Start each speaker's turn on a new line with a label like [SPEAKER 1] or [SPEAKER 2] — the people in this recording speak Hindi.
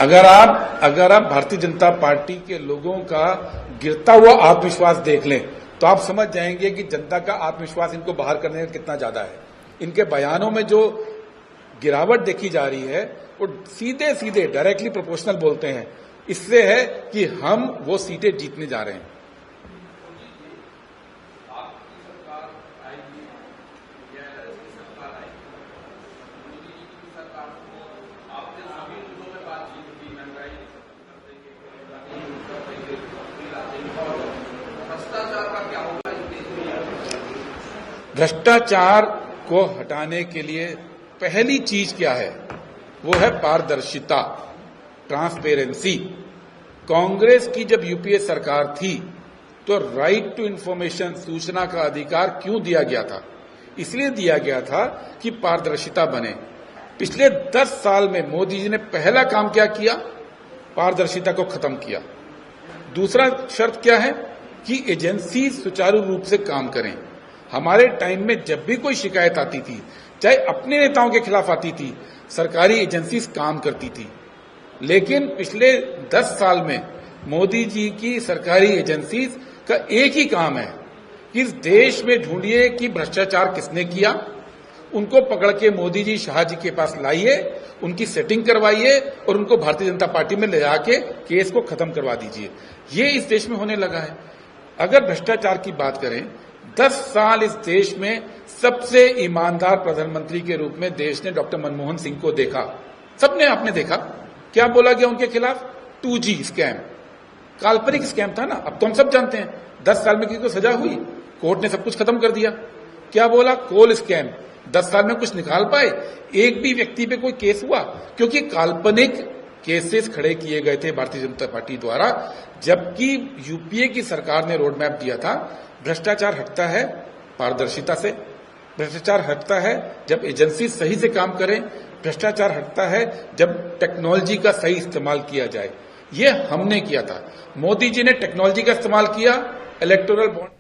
[SPEAKER 1] अगर आप भारतीय जनता पार्टी के लोगों का गिरता हुआ आत्मविश्वास देख लें तो आप समझ जाएंगे कि जनता का आत्मविश्वास इनको बाहर करने का कितना ज्यादा है। इनके बयानों में जो गिरावट देखी जा रही है वो सीधे सीधे डायरेक्टली प्रोपोर्शनल बोलते हैं। इससे है कि हम वो सीटें जीतने जा रहे हैं। भ्रष्टाचार को हटाने के लिए पहली चीज क्या है? वो है पारदर्शिता, ट्रांसपेरेंसी। कांग्रेस की जब यूपीए सरकार थी तो राइट टू इंफॉर्मेशन, सूचना का अधिकार क्यों दिया गया था? इसलिए दिया गया था कि पारदर्शिता बने। पिछले 10 साल में मोदी जी ने पहला काम क्या किया? पारदर्शिता को खत्म किया। दूसरा शर्त क्या है कि एजेंसी सुचारू रूप से काम करें। हमारे टाइम में जब भी कोई शिकायत आती थी, चाहे अपने नेताओं के खिलाफ आती थी, सरकारी एजेंसीज काम करती थी। लेकिन पिछले 10 साल में मोदी जी की सरकारी एजेंसीज का एक ही काम है कि इस देश में ढूंढिए कि भ्रष्टाचार किसने किया, उनको पकड़ के मोदी जी शाह जी के पास लाइए, उनकी सेटिंग करवाइए और उनको भारतीय जनता पार्टी में ले आके केस को खत्म करवा दीजिए। ये इस देश में होने लगा है। अगर भ्रष्टाचार की बात करें, 10 साल इस देश में सबसे ईमानदार प्रधानमंत्री के रूप में देश ने डॉक्टर मनमोहन सिंह को देखा। सबने आपने देखा क्या बोला गया उनके खिलाफ? 2G स्कैम, काल्पनिक स्कैम था ना। अब तो हम सब जानते हैं 10 साल में किसी को सजा हुई, कोर्ट ने सब कुछ खत्म कर दिया। क्या बोला? कोल स्कैम, 10 साल में कुछ निकाल पाए? एक भी व्यक्ति पे कोई केस हुआ? क्योंकि काल्पनिक केसेस खड़े किए गए थे भारतीय जनता पार्टी द्वारा। जबकि यूपीए की सरकार ने रोड मैप दिया था, भ्रष्टाचार हटता है पारदर्शिता से, भ्रष्टाचार हटता है जब एजेंसी सही से काम करें, भ्रष्टाचार हटता है जब टेक्नोलॉजी का सही इस्तेमाल किया जाए। ये हमने किया था। मोदी जी ने टेक्नोलॉजी का इस्तेमाल किया, इलेक्टोरल बॉन्ड